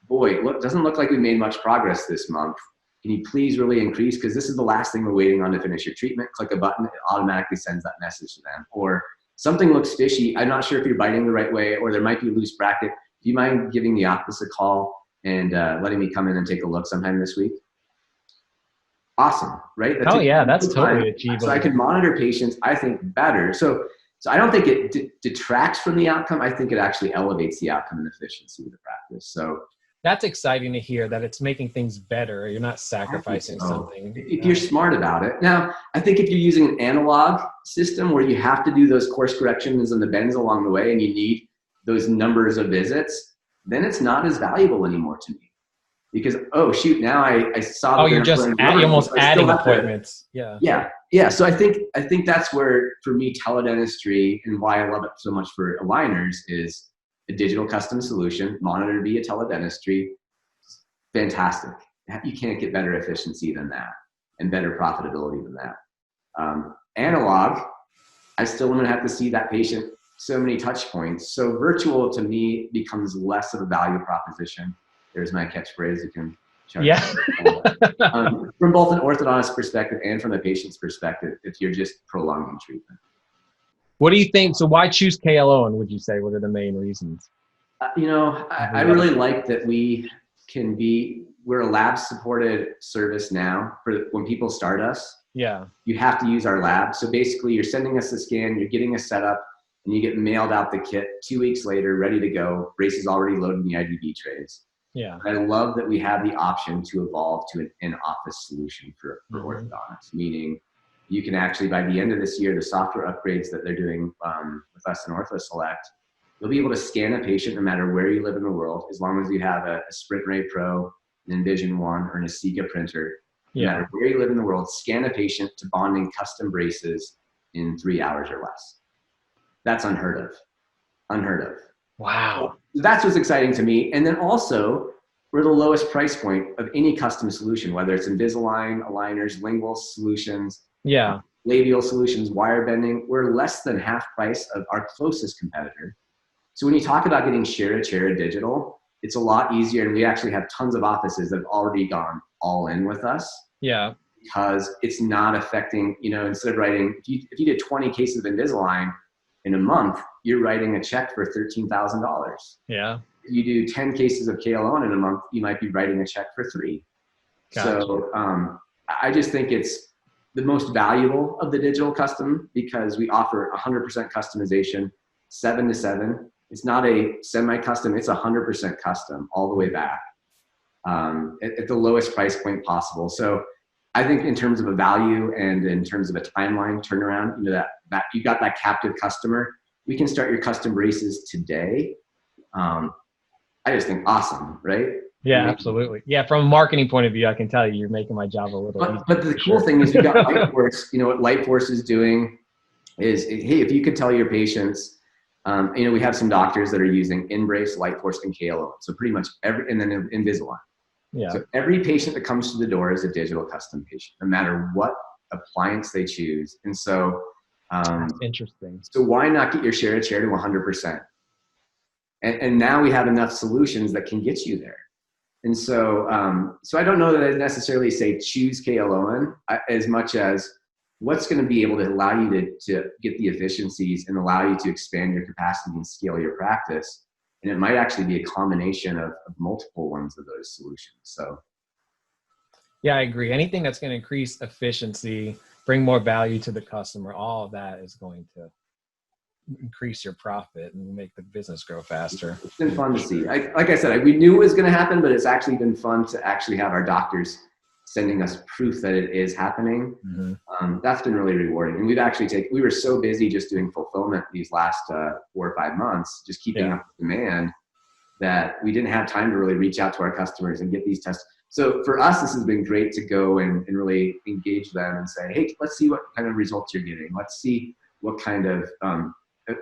boy, doesn't look like we made much progress this month. Can you please really increase? Because this is the last thing we're waiting on to finish your treatment. Click a button, it automatically sends that message to them. Or something looks fishy. I'm not sure if you're biting the right way, or there might be a loose bracket. Do you mind giving the office a call and letting me come in and take a look sometime this week? Awesome, right? That's totally achievable. So I can monitor patients, I think, better. So I don't think it detracts from the outcome. I think it actually elevates the outcome and efficiency of the practice. So that's exciting to hear that it's making things better. You're not sacrificing something. If you're smart about it. Now, I think if you're using an analog system where you have to do those course corrections and the bends along the way and you need those numbers of visits, then it's not as valuable anymore to me. Because, oh, shoot, now I saw. Oh, you're almost adding appointments. Yeah. So I think that's where, for me, teledentistry and why I love it so much for aligners is a digital custom solution, monitored via teledentistry. Fantastic. You can't get better efficiency than that and better profitability than that. Analog, I still am going to have to see that patient so many touch points. So virtual to me becomes less of a value proposition. There's my catchphrase. You can check. Yeah. From both an orthodontist perspective and from a patient's perspective, if you're just prolonging treatment. What do you think? So why choose KLOwen, would you say? What are the main reasons? You know, I really like that we're a lab supported service now for when people start us. Yeah. You have to use our lab. So basically you're sending us a scan, you're getting us set up, and you get mailed out the kit 2 weeks later, ready to go. Braces already loaded in the IDB trays. Yeah. I love that we have the option to evolve to an in-office solution for orthodontics, meaning you can actually, by the end of this year, the software upgrades that they're doing with us in OrthoSelect, You'll be able to scan a patient no matter where you live in the world, as long as you have a Sprint Ray Pro, an Envision One, or an Asiga printer. No matter where you live in the world, scan a patient to bonding custom braces in 3 hours or less. That's unheard of. Unheard of. Wow. So that's what's exciting to me. And then also, we're the lowest price point of any custom solution, whether it's Invisalign, aligners, lingual solutions, labial solutions, wire bending. We're less than half price of our closest competitor. So when you talk about getting share-to-chair digital, it's a lot easier. And we actually have tons of offices that have already gone all in with us. Yeah. Because it's not affecting, instead of writing, if you did 20 cases of Invisalign in a month, you're writing a check for $13,000. Yeah. If you do 10 cases of KLO in a month, you might be writing a check for $3. Gotcha. So I just think it's the most valuable of the digital custom because we offer 100% customization, 7 to 7. It's not a semi-custom, it's 100% custom all the way back at the lowest price point possible. So I think in terms of a value and in terms of a timeline turnaround, that you got that captive customer, we can start your custom braces today. I just think awesome, right? Yeah, absolutely. Yeah, from a marketing point of view, I can tell you're making my job a little easier. But the cool thing is you got Lightforce. What Lightforce is doing is, hey, if you could tell your patients, we have some doctors that are using InBrace, Lightforce, and KLO. So pretty much and then Invisalign. Yeah. So every patient that comes to the door is a digital custom patient, no matter what appliance they choose. And so, that's interesting. So why not get your share to 100%? And now we have enough solutions that can get you there. And so, so I don't know that I'd necessarily say choose KLOwen as much as what's going to be able to allow you to get the efficiencies and allow you to expand your capacity and scale your practice. And it might actually be a combination of multiple ones of those solutions. So, yeah, I agree. Anything that's going to increase efficiency, bring more value to the customer, all of that is going to increase your profit and make the business grow faster. It's been fun to see. Like I said, we knew it was going to happen, but it's actually been fun to actually have our doctors sending us proof that it is happening. Mm-hmm. That's been really rewarding. And we were so busy just doing fulfillment these last 4 or 5 months, just keeping up with demand, that we didn't have time to really reach out to our customers and get these tests. So for us, this has been great to go and really engage them and say, hey, let's see what kind of results you're getting. Let's see what kind of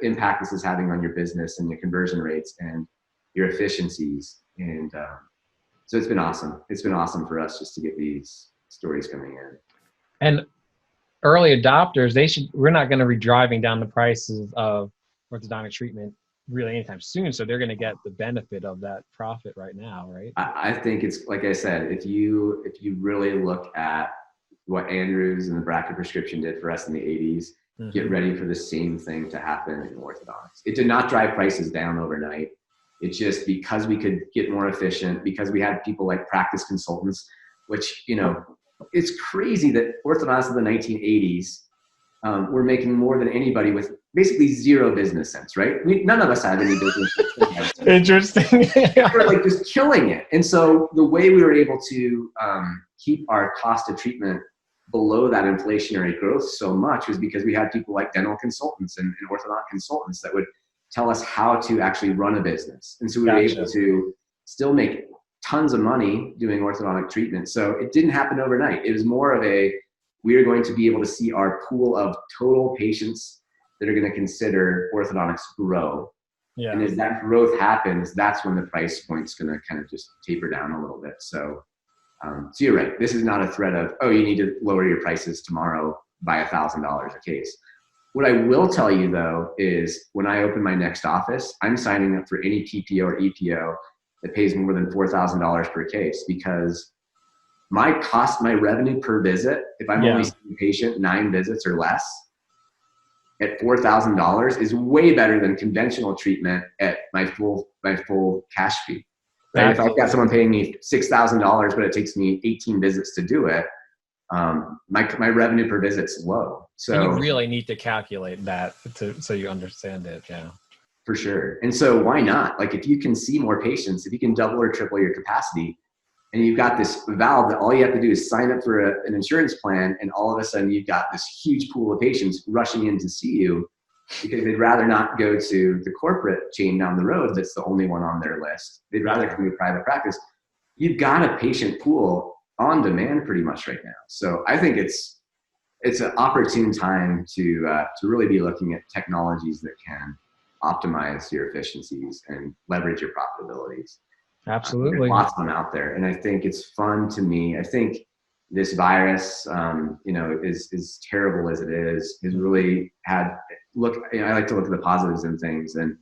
impact this is having on your business and your conversion rates and your efficiencies. And so it's been awesome. It's been awesome for us just to get these stories coming in. And early adopters, we're not going to be driving down the prices of orthodontic treatment really anytime soon. So they're going to get the benefit of that profit right now, right? I think it's, like I said, if you really look at what Andrews and the bracket prescription did for us in the 80s, mm-hmm. Get ready for the same thing to happen in orthodontics. It did not drive prices down overnight. It's just because we could get more efficient, because we had people like practice consultants, which, it's crazy that orthodontists in the 1980s were making more than anybody with basically zero business sense, right? None of us had any business sense. Interesting. We're like just killing it. And so the way we were able to keep our cost of treatment below that inflationary growth so much was because we had people like dental consultants and orthodontic consultants that would tell us how to actually run a business. And so we were able to still make tons of money doing orthodontic treatment. So it didn't happen overnight. It was more of we are going to be able to see our pool of total patients that are going to consider orthodontics grow. Yeah. And as that growth happens, that's when the price point's going to kind of just taper down a little bit. So, so you're right. This is not a threat of, you need to lower your prices tomorrow by $1,000 a case. What I will tell you though, is when I open my next office, I'm signing up for any PPO or EPO that pays more than $4,000 per case, because my revenue per visit, if I'm only seeing a patient 9 visits or less, at $4,000 is way better than conventional treatment at my full cash fee. Right? If I've got someone paying me $6,000, but it takes me 18 visits to do it, my revenue per visit's low. So and you really need to calculate that so you understand it. Yeah, for sure. And so why not? Like if you can see more patients, if you can double or triple your capacity, and you've got this valve that all you have to do is sign up for an insurance plan, and all of a sudden you've got this huge pool of patients rushing in to see you, because they'd rather not go to the corporate chain down the road that's the only one on their list. They'd rather come to private practice. You've got a patient pool on demand pretty much right now. So I think it's an opportune time to really be looking at technologies that can optimize your efficiencies and leverage your profitabilities. Absolutely. There's lots of them out there. And I think it's fun to me. I think this virus, as terrible as it is, has really I like to look at the positives in things. And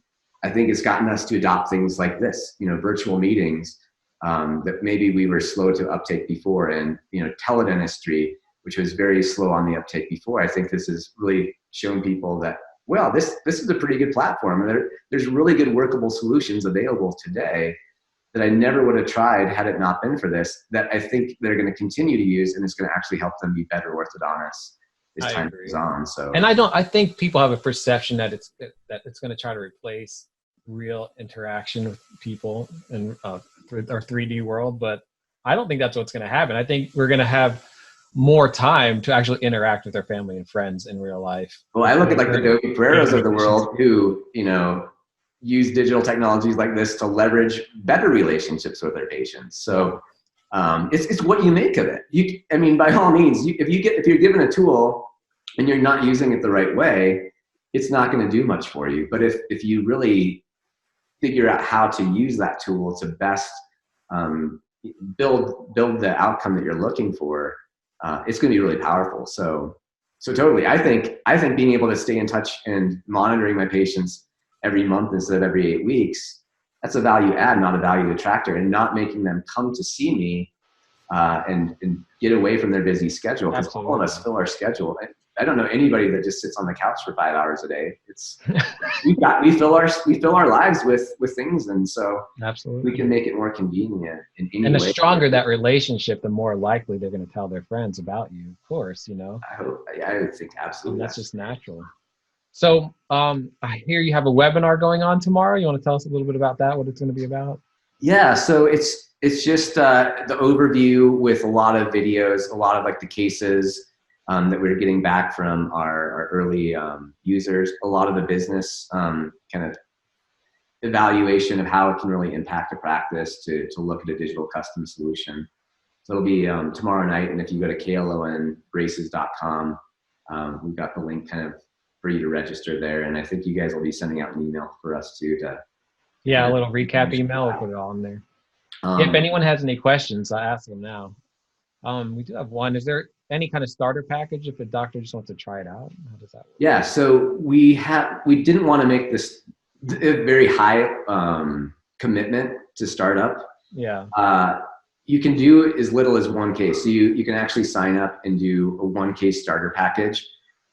I think it's gotten us to adopt things like this, virtual meetings that maybe we were slow to uptake before. And, teledentistry, which was very slow on the uptake before. I think this has really shown people that, well, this is a pretty good platform. And there's really good workable solutions available today that I never would have tried had it not been for this, that I think they're going to continue to use, and it's going to actually help them be better orthodontists as time goes on. So, and I think people have a perception that it's going to try to replace real interaction with people in our 3D world, but I don't think that's what's going to happen. I think we're going to have more time to actually interact with our family and friends in real life. Well, I look at like the Yogi Pereiras of the world who, use digital technologies like this to leverage better relationships with their patients. So it's what you make of it. By all means, if you're given a tool and you're not using it the right way, it's not going to do much for you. But if you really figure out how to use that tool to best build the outcome that you're looking for, it's going to be really powerful. So totally, I think being able to stay in touch and monitoring my patients every month instead of every 8 weeks, that's a value add, not a value detractor, and not making them come to see me and get away from their busy schedule, because all of us fill our schedule. I don't know anybody that just sits on the couch for 5 hours a day. We fill our lives with things, and so absolutely we can make it more convenient in any way. And the stronger that relationship, the more likely they're going to tell their friends about you. Of course, I would think absolutely. And that's just natural. So I hear you have a webinar going on tomorrow. You want to tell us a little bit about that, what it's going to be about? Yeah, so it's just the overview with a lot of videos, a lot of like the cases that we're getting back from our early users, a lot of the business kind of evaluation of how it can really impact a practice to look at a digital custom solution. So it'll be tomorrow night, and if you go to KLOwenbraces.com, we've got the link kind of for you to register there, and I think you guys will be sending out an email for us too to a little recap email. We'll put it all in there. If anyone has any questions, I ask them now. We do have one. Is there any kind of starter package if a doctor just wants to try it out? How does that work? Yeah, so we didn't want to make this a very high commitment to start up. Yeah. You can do as little as one case. So you can actually sign up and do a 1 case starter package.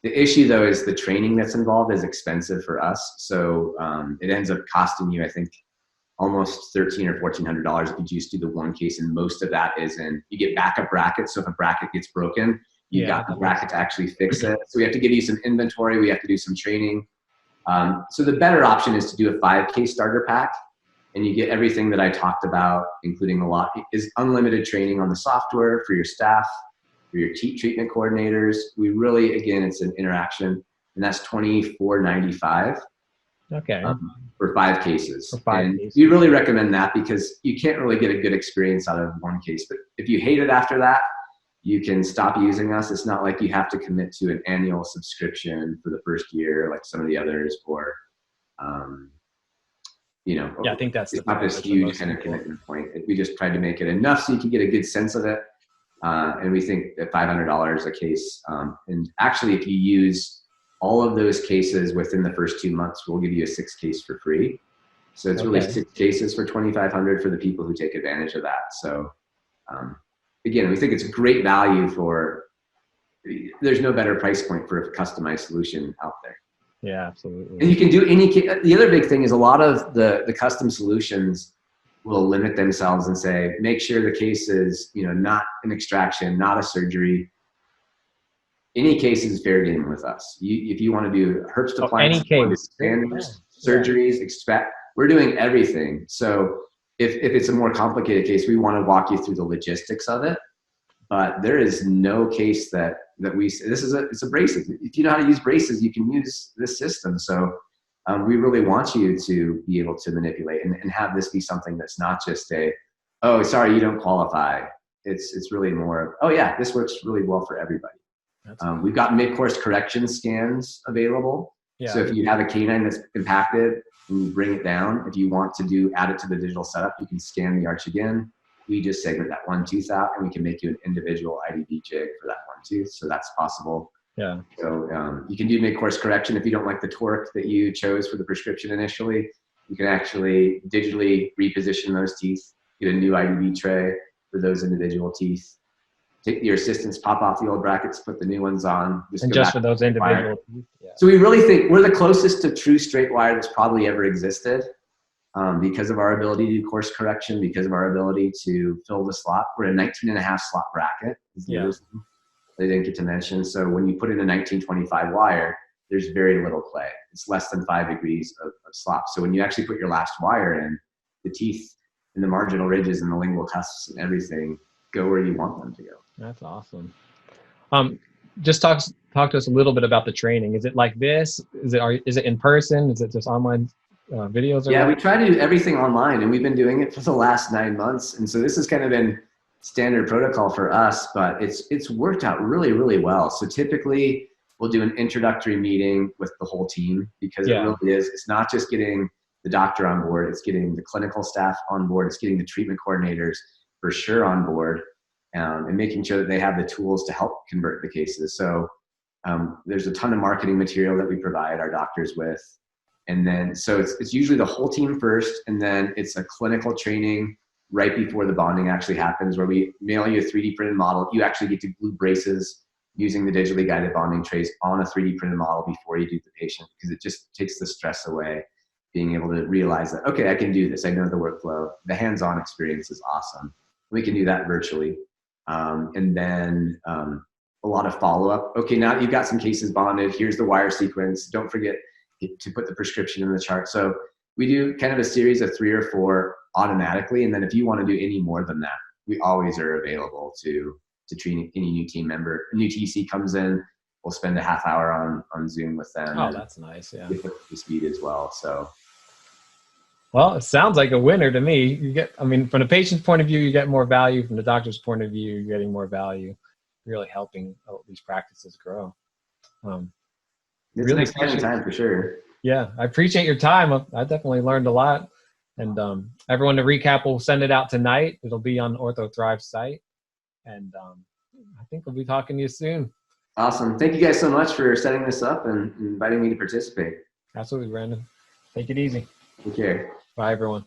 The issue though is the training that's involved is expensive for us. So it ends up costing you, I think, almost $1,300 or $1,400 if you just do the 1 case, and most of that is you get backup brackets. So if a bracket gets broken, you got the bracket to actually fix it. So we have to give you some inventory. We have to do some training. So the better option is to do a 5 case starter pack, and you get everything that I talked about, including is unlimited training on the software for your staff, for your treatment coordinators. We really, again, it's an interaction, and that's $24.95. Okay. For 5 cases. For 5 and cases. we really recommend that because you can't really get a good experience out of 1 case. But if you hate it after that, you can stop using us. It's not like you have to commit to an annual subscription for the first year, like some of the others, or I think that's not this huge kind of commitment point. We just tried to make it enough so you can get a good sense of it. And we think that $500 a case. And actually, if you use all of those cases within the first 2 months, we'll give you a 6 case for free. So it's really 6 cases for $2,500 for the people who take advantage of that. So again, we think it's a great value there's no better price point for a customized solution out there. Yeah, absolutely. And you can do the other big thing is a lot of the custom solutions will limit themselves and say, make sure the case is, not an extraction, not a surgery. Any case is fair game with us. If you want to do Herbst appliance, standards, surgeries, we're doing everything. So if it's a more complicated case, we want to walk you through the logistics of it. but there is no case that we, it's a brace. If you know how to use braces, you can use this system. So we really want you to be able to manipulate and have this be something that's not just oh, sorry, you don't qualify. It's really more of, oh yeah, this works really well for everybody. We've got mid-course correction scans available. Yeah. So if you have a canine that's impacted and you bring it down, if you want to add it to the digital setup, you can scan the arch again. We just segment that one tooth out and we can make you an individual IDB jig for that one tooth. So that's possible. Yeah. So you can do mid-course correction if you don't like the torque that you chose for the prescription initially. You can actually digitally reposition those teeth, get a new IDB tray for those individual teeth. Take your assistants, pop off the old brackets, put the new ones on. Just for those individual teeth. Yeah. So we really think we're the closest to true straight wire that's probably ever existed because of our ability to do course correction, because of our ability to fill the slot. We're a 19.5 slot bracket. Yeah. They didn't get to mention. So when you put in a 1925 wire, there's very little play. It's less than 5 degrees of slop. So when you actually put your last wire in, the teeth and the marginal ridges and the lingual cusps and everything go where you want them to go. That's awesome. Just talk to us a little bit about the training. Is it like this? Is it in person? Is it just online videos? Yeah, we try to do everything online, and we've been doing it for the last 9 months. And so this has kind of been standard protocol for us, but it's worked out really, really well. So typically we'll do an introductory meeting with the whole team because it really is. It's not just getting the doctor on board. It's getting the clinical staff on board. It's getting the treatment coordinators for sure on board. And making sure that they have the tools to help convert the cases. So there's a ton of marketing material that we provide our doctors with. And then, so it's usually the whole team first, and then it's a clinical training right before the bonding actually happens, where we mail you a 3D printed model. You actually get to glue braces using the digitally guided bonding trays on a 3D printed model before you do the patient, because it just takes the stress away, being able to realize that, okay, I can do this. I know the workflow. The hands-on experience is awesome. We can do that virtually. And then a lot of follow-up. Okay, now you've got some cases bonded. Here's the wire sequence. Don't forget to put the prescription in the chart. So we do kind of a series of 3 or 4 automatically. And then if you want to do any more than that, we always are available to treat any new team member. A new TC comes in, we'll spend a half hour on Zoom with them. Oh, that's nice. Yeah. Get up to speed as well. So. Well, it sounds like a winner to me. You get, I mean, from the patient's point of view, you get more value. From the doctor's point of view, you're getting more value. Really helping these practices grow. It's really an exciting time for sure. Yeah, I appreciate your time. I definitely learned a lot. And everyone, to recap, we'll send it out tonight. It'll be on Ortho Thrive's site. And I think we'll be talking to you soon. Awesome. Thank you guys so much for setting this up and inviting me to participate. Absolutely, Brandon. Take it easy. Take care. Bye, everyone.